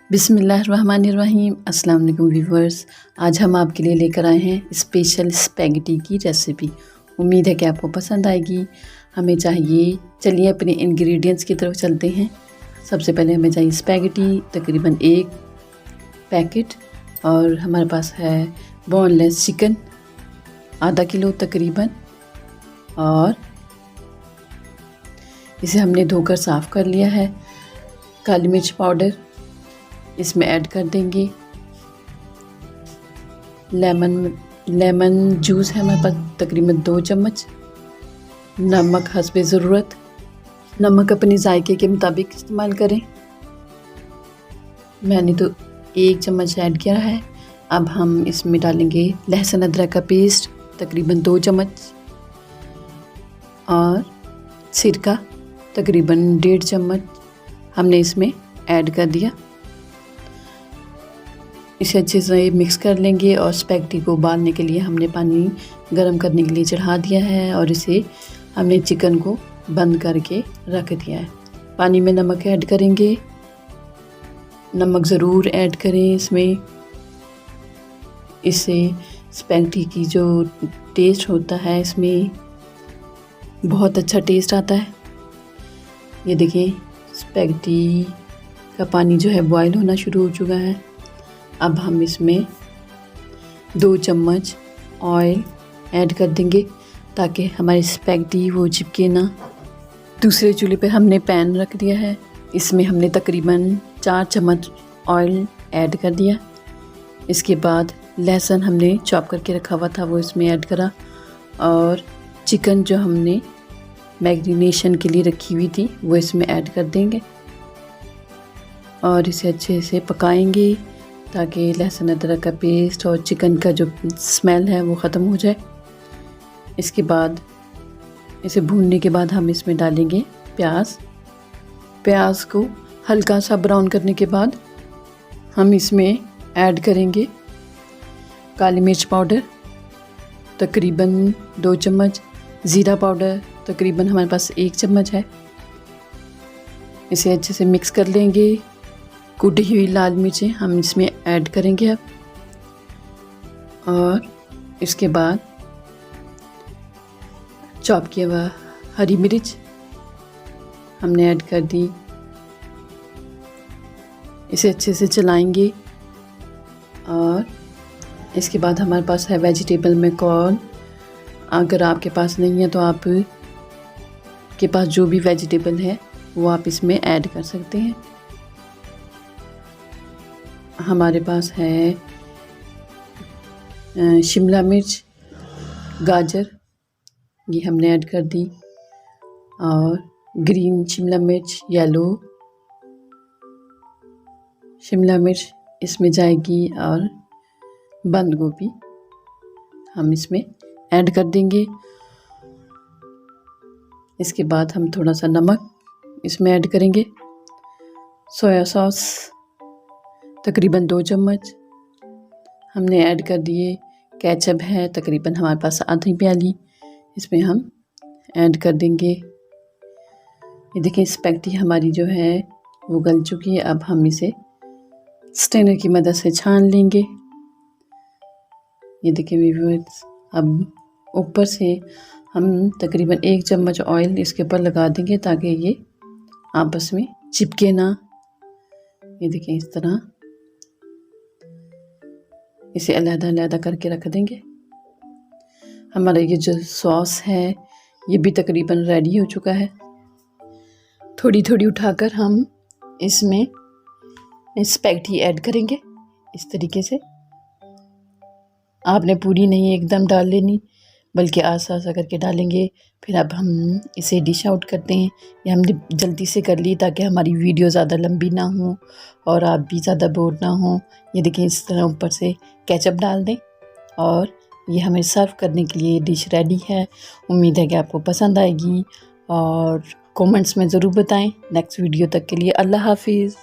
बिस्मिल्लाहिर्रहमानिर्रहीम। अस्सलाम वालेकुम व्यूवर्स, आज हम आपके लिए लेकर आए हैं स्पेशल स्पैगेटी की रेसिपी। उम्मीद है कि आपको पसंद आएगी। हमें चाहिए, चलिए अपने इंग्रेडिएंट्स की तरफ चलते हैं। सबसे पहले हमें चाहिए स्पैगेटी, तकरीबन 1 पैकेट, और हमारे पास है बोनलेस चिकन आधा किलो तकरीबन, और इसे हमने धोकर साफ़ कर लिया है। काली मिर्च पाउडर इसमें ऐड कर देंगे। लेमन जूस है हमारे पास तकरीबन 2 चम्मच। नमक हस्बे ज़रूरत, नमक अपने जायके के मुताबिक इस्तेमाल करें। मैंने तो 1 चम्मच ऐड किया है। अब हम इसमें डालेंगे लहसुन अदरक का पेस्ट तकरीबन 2 चम्मच, और सिरका तकरीबन 1.5 चम्मच हमने इसमें ऐड कर दिया। इसे अच्छे से मिक्स कर लेंगे, और स्पैगेटी को उबालने के लिए हमने पानी गर्म करने के लिए चढ़ा दिया है, और इसे हमने चिकन को बंद करके रख दिया है। पानी में नमक ऐड करेंगे। नमक ज़रूर ऐड करें इसमें, इससे स्पैगेटी की जो टेस्ट होता है इसमें बहुत अच्छा टेस्ट आता है। ये देखिए स्पैगेटी का पानी जो है बॉयल होना शुरू हो चुका है। अब हम इसमें 2 चम्मच ऑयल ऐड कर देंगे ताकि हमारी स्पैगेटी वो चिपके ना। दूसरे चूल्हे पे हमने पैन रख दिया है। इसमें हमने तकरीबन 4 चम्मच ऑयल ऐड कर दिया। इसके बाद लहसुन हमने चॉप करके रखा हुआ था वो इसमें ऐड करा, और चिकन जो हमने मैरिनेशन के लिए रखी हुई थी वो इसमें ऐड कर देंगे, और इसे अच्छे से पकाएंगे ताकि लहसुन अदरक का पेस्ट और चिकन का जो स्मेल है वो ख़त्म हो जाए। इसके बाद इसे भूनने के बाद हम इसमें डालेंगे प्याज को हल्का सा ब्राउन करने के बाद हम इसमें ऐड करेंगे काली मिर्च पाउडर तकरीबन 2 चम्मच, ज़ीरा पाउडर तकरीबन हमारे पास 1 चम्मच है। इसे अच्छे से मिक्स कर लेंगे। कूटी हुई लाल मिर्चें हम इसमें ऐड करेंगे अब, और इसके बाद चॉप किया हुआ हरी मिर्च हमने ऐड कर दी। इसे अच्छे से चलाएंगे, और इसके बाद हमारे पास है वेजिटेबल में कॉर्न। अगर आपके पास नहीं है तो आप के पास जो भी वेजिटेबल है वो आप इसमें ऐड कर सकते हैं। हमारे पास है शिमला मिर्च, गाजर, ये हमने ऐड कर दी, और ग्रीन शिमला मिर्च, येलो शिमला मिर्च इसमें जाएगी, और बंद गोभी हम इसमें ऐड कर देंगे। इसके बाद हम थोड़ा सा नमक इसमें ऐड करेंगे। सोया सॉस तकरीबन 2 चम्मच हमने ऐड कर दिए। केचप है तकरीबन हमारे पास आधी प्याली, इसमें हम ऐड कर देंगे। ये देखिए स्पैगेटी हमारी जो है वो गल चुकी है। अब हम इसे स्ट्रेनर की मदद से छान लेंगे। ये देखिए व्यूअर्स, अब ऊपर से हम तकरीबन 1 चम्मच ऑयल इसके ऊपर लगा देंगे ताकि ये आपस में चिपके ना। ये देखिए इस तरह इसे अलग-अलग करके रख देंगे। हमारा ये जो सॉस है ये भी तकरीबन रेडी हो चुका है। थोड़ी थोड़ी उठाकर हम इसमें स्पैगेटी ऐड करेंगे। इस तरीके से आपने पूरी नहीं एकदम डाल लेनी, बल्कि आसा आसा करके डालेंगे। फिर अब हम इसे डिश आउट करते हैं। ये हमने जल्दी से कर ली ताकि हमारी वीडियो ज़्यादा लंबी ना हो और आप भी ज़्यादा बोर ना हो। ये देखिए इस तरह ऊपर से केचप डाल दें, और ये हमें सर्व करने के लिए डिश रेडी है। उम्मीद है कि आपको पसंद आएगी, और कमेंट्स में ज़रूर बताएं। नेक्स्ट वीडियो तक के लिए अल्लाह हाफिज़।